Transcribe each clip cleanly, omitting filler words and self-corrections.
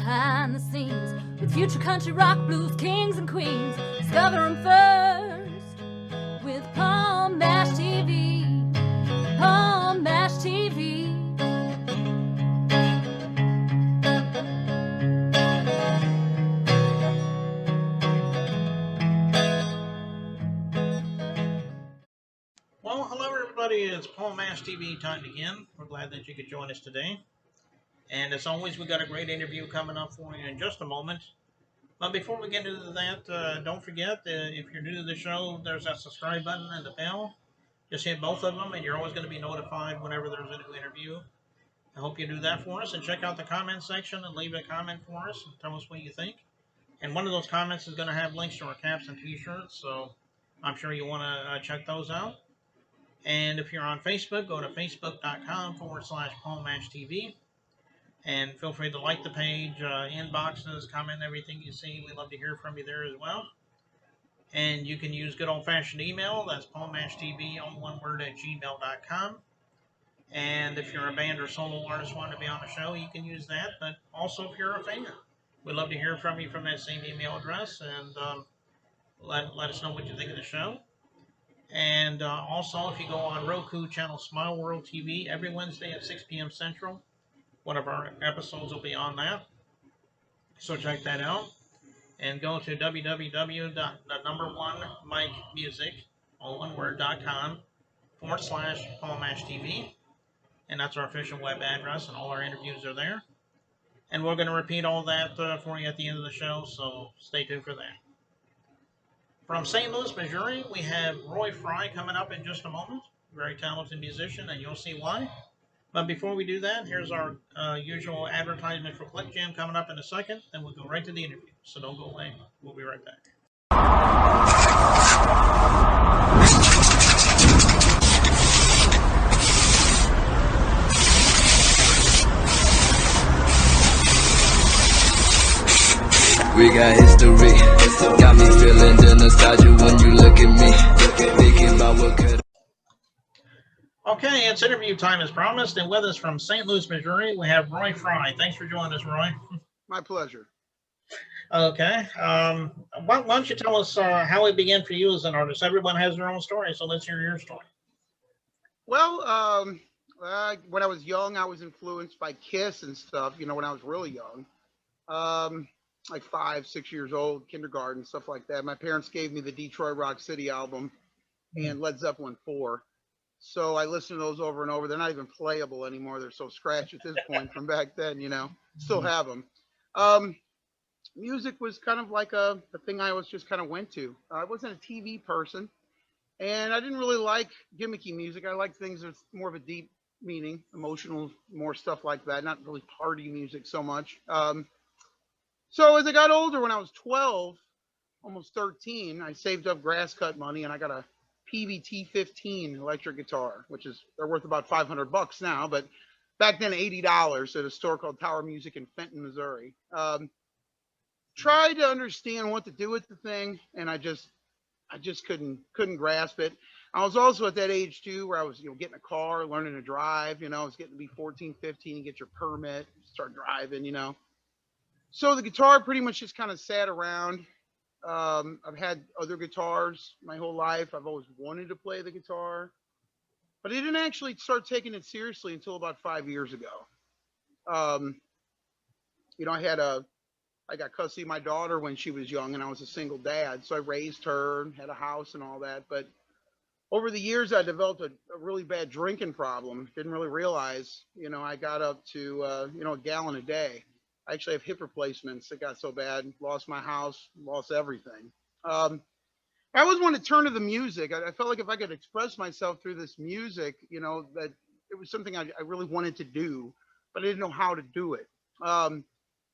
behind the scenes with future country rock blues kings and queens. Discover them first with Palm Mash TV. Palm Mash TV. Well, hello everybody, it's Palm Mash TV time again. We're glad that you could join us today. And as always, we got a great interview coming up for you in just a moment. But before we get into that, don't forget, if you're new to the show, there's that subscribe button and the bell. Just hit both of them and you're always going to be notified whenever there's a new interview. I hope you do that for us, and check out the comment section and leave a comment for us and tell us what you think. And one of those comments is going to have links to our caps and t-shirts, so I'm sure you want to check those out. And if you're on Facebook, go to facebook.com/PalmMashTV. And feel free to like the page, inboxes, comment everything you see. We love to hear from you there as well. And you can use good old-fashioned email. That's palmmashtv, all one word, @gmail.com. And if you're a band or solo artist wanting to be on the show, you can use that. But also if you're a fan, we'd love to hear from you from that same email address. And let us know what you think of the show. And also, if you go on Roku channel Smile World TV every Wednesday at 6 p.m. Central, one of our episodes will be on that. So check that out. And go to www.number1mikemusic.com/PalmMashTV. And that's our official web address, and all our interviews are there. And we're going to repeat all that for you at the end of the show, so stay tuned for that. From St. Louis, Missouri, we have Roy Fry coming up in just a moment. Very talented musician, and you'll see why. But before we do that, here's our usual advertisement for Click Jam coming up in a second. Then we'll go right to the interview. So don't go away. We'll be right back. We got history, got me feeling the nostalgia when you look at me, thinking about what could. Okay, it's interview time as promised, and with us from St. Louis, Missouri, we have Roy Fry. Thanks for joining us, Roy. My pleasure. Okay, why don't you tell us how it began for you as an artist? Everyone has their own story, so let's hear your story. Well, when I was young, I was influenced by Kiss and stuff, you know, when I was really young. Like 5, 6 years old, kindergarten, stuff like that. My parents gave me the Detroit Rock City album and Led Zeppelin 4. So I listened to those over and over. They're not even playable anymore. They're so scratched at this point from back then, you know, still have them. Music was kind of like a thing I always just kind of went to. I wasn't a TV person, and I didn't really like gimmicky music. I like things with more of a deep meaning, emotional, more stuff like that, not really party music so much. So as I got older, when I was 12, almost 13, I saved up grass cut money and I got a PVT 15 electric guitar, which is, they're worth about $500 now, but back then $80 at a store called Tower Music in Fenton, Missouri. Tried to understand what to do with the thing, and I just couldn't grasp it. I was also at that age too, where I was, you know, getting a car, learning to drive, you know, I was getting to be 14, 15, get your permit, start driving, you know. So the guitar pretty much just kind of sat around. I've had other guitars my whole life. I've always wanted to play the guitar, but I didn't actually start taking it seriously until about 5 years ago. You know, I got custody of my daughter when she was young, and I was a single dad. So I raised her, had a house and all that. But over the years, I developed a really bad drinking problem. Didn't really realize, you know, I got up to, you know, a gallon a day. I actually have hip replacements. It got so bad, lost my house, lost everything. I always wanted to turn to the music. I felt like if I could express myself through this music, you know, that it was something I really wanted to do, but I didn't know how to do it.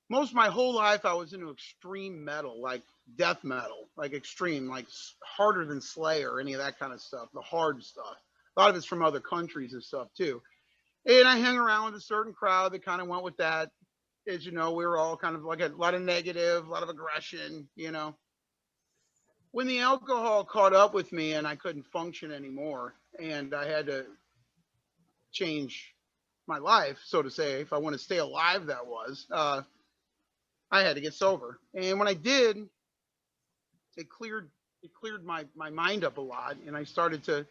Most of my whole life, I was into extreme metal, like death metal, like extreme, like harder than Slayer, any of that kind of stuff, the hard stuff. A lot of it's from other countries and stuff too. And I hung around with a certain crowd that kind of went with that. As you know, we were all kind of like a lot of negative, a lot of aggression, you know. When the alcohol caught up with me and I couldn't function anymore, and I had to change my life, so to say, if I want to stay alive, that was, I had to get sober. And when I did, it cleared my mind up a lot, and I started to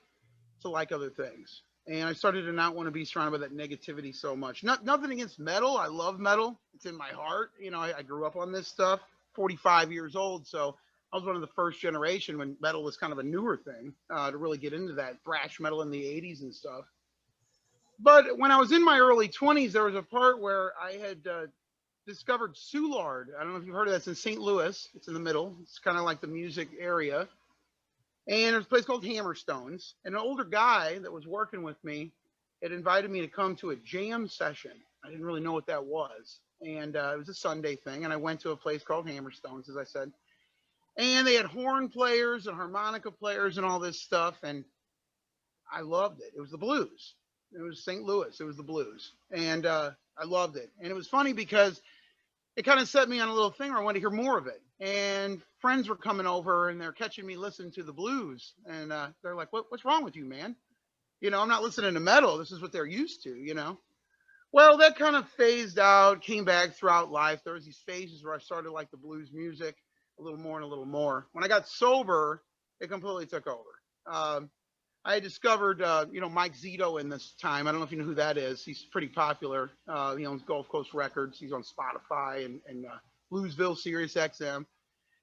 like other things. And I started to not want to be surrounded by that negativity so much. Nothing against metal. I love metal. It's in my heart. You know, I grew up on this stuff, 45 years old. So I was one of the first generation when metal was kind of a newer thing to really get into that thrash metal in the 80s and stuff. But when I was in my early 20s, there was a part where I had discovered Soulard. I don't know if you've heard of that. It's in St. Louis. It's in the middle. It's kind of like the music area. And there's a place called Hammerstones. And an older guy that was working with me had invited me to come to a jam session. I didn't really know what that was. And it was a Sunday thing. And I went to a place called Hammerstones, as I said. And they had horn players and harmonica players and all this stuff. And I loved it. It was the blues. It was St. Louis. It was the blues. And I loved it. And it was funny because it kind of set me on a little thing where I wanted to hear more of it. And friends were coming over and they're catching me listening to the blues. And they're like, what's wrong with you, man? You know, I'm not listening to metal. This is what they're used to, you know? Well, that kind of phased out, came back throughout life. There was these phases where I started to like the blues music a little more and a little more. When I got sober, it completely took over. I discovered, Mike Zito in this time. I don't know if you know who that is. He's pretty popular. He owns Gulf Coast Records. He's on Spotify and Bluesville, Sirius XM.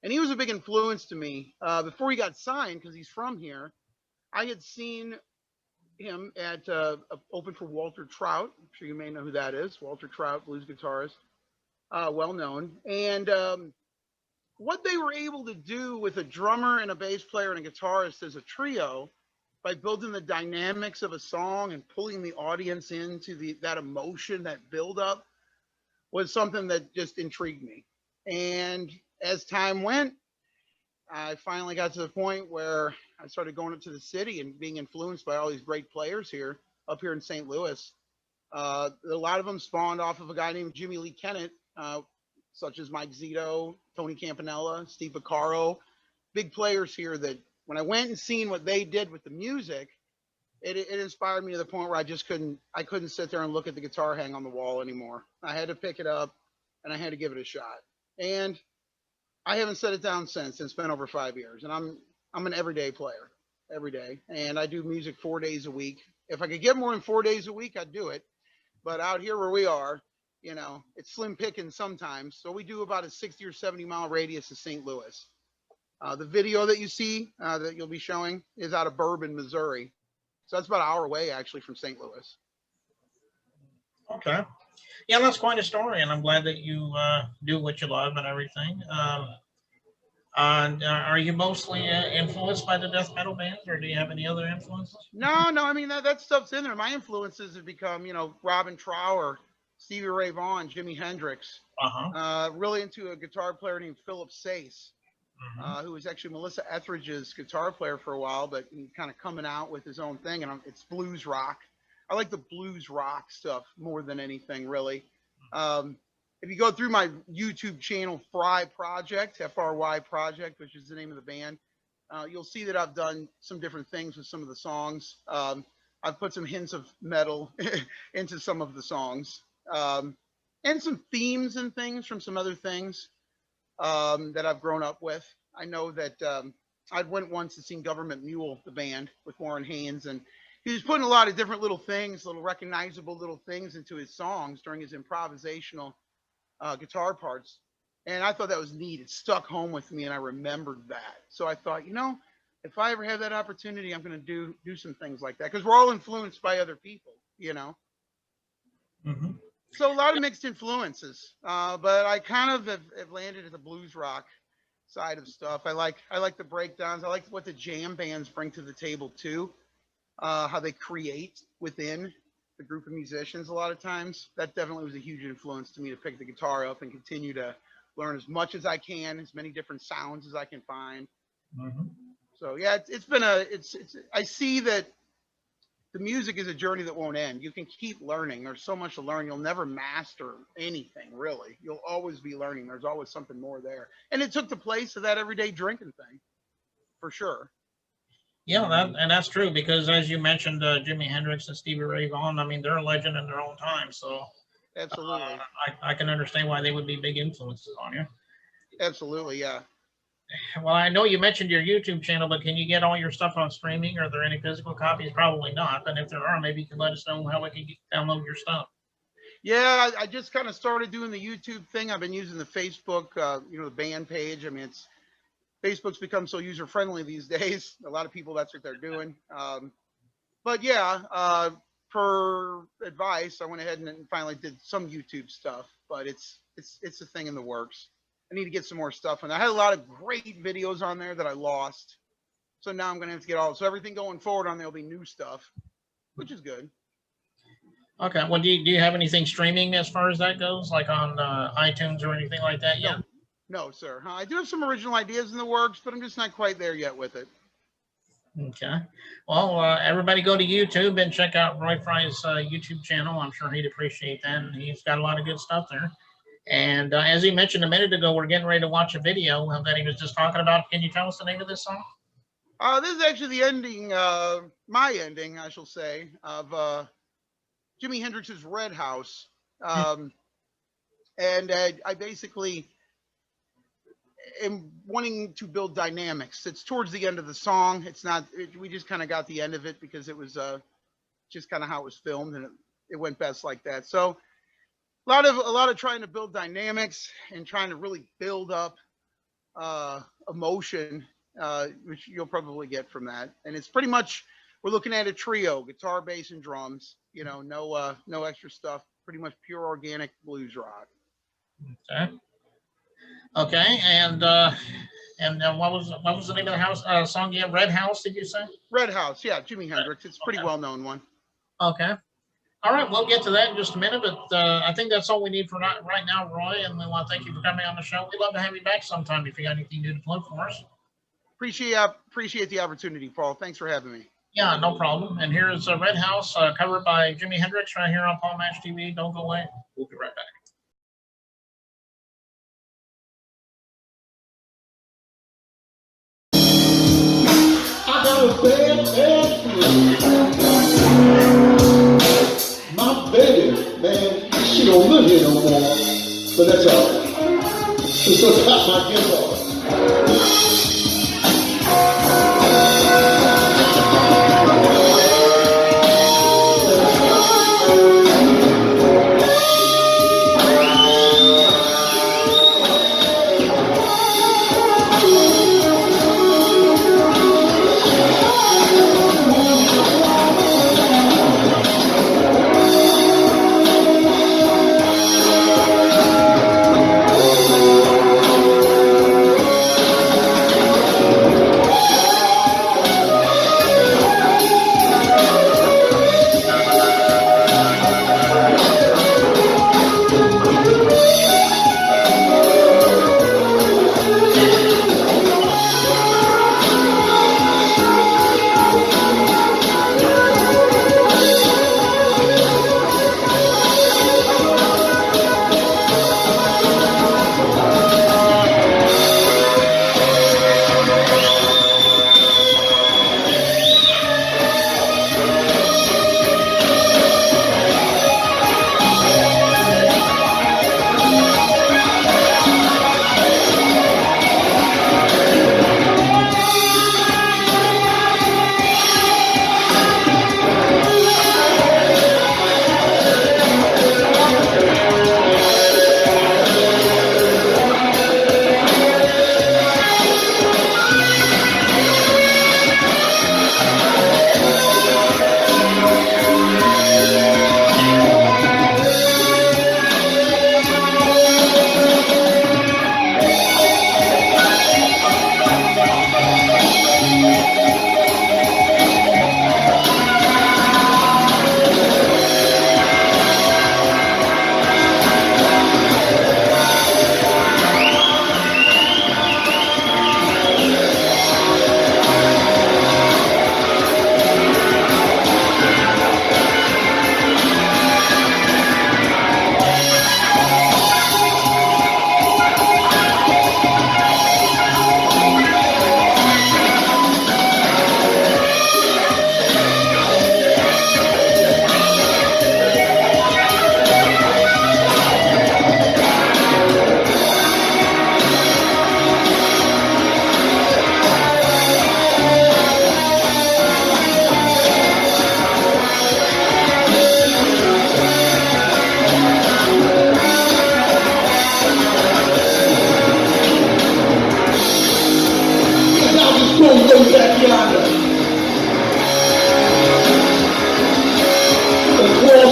And he was a big influence to me. Before he got signed, because he's from here, I had seen him at open for Walter Trout. I'm sure you may know who that is. Walter Trout, blues guitarist, well known. And what they were able to do with a drummer and a bass player and a guitarist as a trio, by building the dynamics of a song and pulling the audience into that emotion, that build up, was something that just intrigued me. And as time went, I finally got to the point where I started going up to the city and being influenced by all these great players up here in St. Louis. A lot of them spawned off of a guy named Jimmy Lee Kennett, such as Mike Zito, Tony Campanella, Steve Vaccaro, big players here that when I went and seen what they did with the music, it inspired me to the point where I couldn't sit there and look at the guitar hang on the wall anymore. I had to pick it up and I had to give it a shot. And I haven't set it down since. It's been over 5 years, and I'm an everyday player, every day. And I do music 4 days a week. If I could get more than 4 days a week, I'd do it. But out here where we are, you know, it's slim pickings sometimes. So we do about a 60 or 70 mile radius of St. Louis. The video that you see that you'll be showing is out of Bourbon, Missouri. So that's about an hour away, actually, from St. Louis. Okay. Yeah, that's quite a story, and I'm glad that you do what you love and everything. Are you mostly influenced by the death metal bands, or do you have any other influences? No. I mean, that stuff's in there. My influences have become, Robin Trower, Stevie Ray Vaughan, Jimi Hendrix. Really into a guitar player named Philip Sayce. Who was actually Melissa Etheridge's guitar player for a while, but he's kind of coming out with his own thing, and it's blues rock. I like the blues rock stuff more than anything, really. If you go through my YouTube channel, Fry Project, F-R-Y Project, which is the name of the band, you'll see that I've done some different things with some of the songs. I've put some hints of metal into some of the songs, and some themes and things from some other things that I've grown up with. I know that I went once and seen Government Mule, the band, with Warren Haynes, and he was putting a lot of different little things, little recognizable little things into his songs during his improvisational guitar parts. And I thought that was neat. It stuck home with me, and I remembered that. So I thought, if I ever have that opportunity, I'm going to do some things like that, because we're all influenced by other people, So a lot of mixed influences, but I kind of have landed at the blues rock side of stuff. I like the breakdowns. I like what the jam bands bring to the table too, how they create within the group of musicians. A lot of times, that definitely was a huge influence to me to pick the guitar up and continue to learn as much as I can, as many different sounds as I can find. So yeah, I see that the music is a journey that won't end. You can keep learning. There's so much to learn. You'll never master anything, really. You'll always be learning. There's always something more there. And it took the place of that everyday drinking thing, for sure. Yeah, that's true, because as you mentioned, Jimi Hendrix and Stevie Ray Vaughan, I mean, they're a legend in their own time. So Absolutely. I can understand why they would be big influences on you. Absolutely. Yeah. Well, I know you mentioned your YouTube channel, but can you get all your stuff on streaming? Are there any physical copies? Probably not. But if there are, maybe you can let us know how we can download your stuff. Yeah. I just kind of started doing the YouTube thing. I've been using the Facebook, the band page. I mean, Facebook's become so user friendly these days. A lot of people, that's what they're doing. But yeah, per advice, I went ahead and finally did some YouTube stuff, but it's a thing in the works. I need to get some more stuff, and I had a lot of great videos on there that I lost. So now I'm gonna have to get so everything going forward on there will be new stuff, which is good. Okay. Well, do you have anything streaming as far as that goes, like on iTunes or anything like that yet? No, sir. I do have some original ideas in the works, but I'm just not quite there yet with it. Okay. Well, everybody go to YouTube and check out Roy Fry's YouTube channel. I'm sure he'd appreciate that. And he's got a lot of good stuff there. And as he mentioned a minute ago, we're getting ready to watch a video that he was just talking about. Can you tell us the name of this song? This is actually the ending, my ending, I shall say, of Jimi Hendrix's Red House. And I basically am wanting to build dynamics. It's towards the end of the song. It's not, we just kind of got the end of it because it was just kind of how it was filmed, and it went best like that. So a lot of trying to build dynamics and trying to really build up emotion, which you'll probably get from that. And it's pretty much, we're looking at a trio: guitar, bass, and drums. No extra stuff. Pretty much pure organic blues rock. Okay. Okay. And what was the name of the house song? Yeah, Red House. Did you say? Red House. Yeah, Jimi Hendrix. It's a pretty well known one. Okay. All right, we'll get to that in just a minute, but I think that's all we need for right now, Roy, and we want to thank you for coming on the show. We'd love to have you back sometime if you got anything new to plug for us. Appreciate the opportunity, Paul. Thanks for having me. Yeah, no problem. And here's Red House, covered by Jimi Hendrix right here on Paul Match TV. Don't go away. We'll be right back. I got a bad my baby, man, she don't live here no more. But that's all right. So I got my guitar.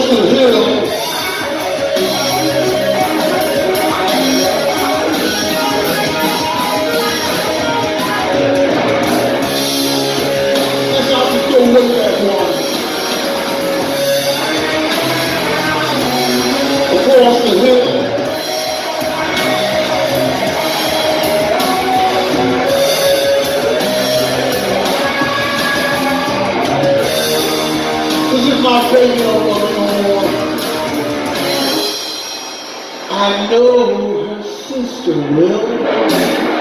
Across the hill. Let's not just go look at one. Across the hill. This is my radio no more. I know her sister will.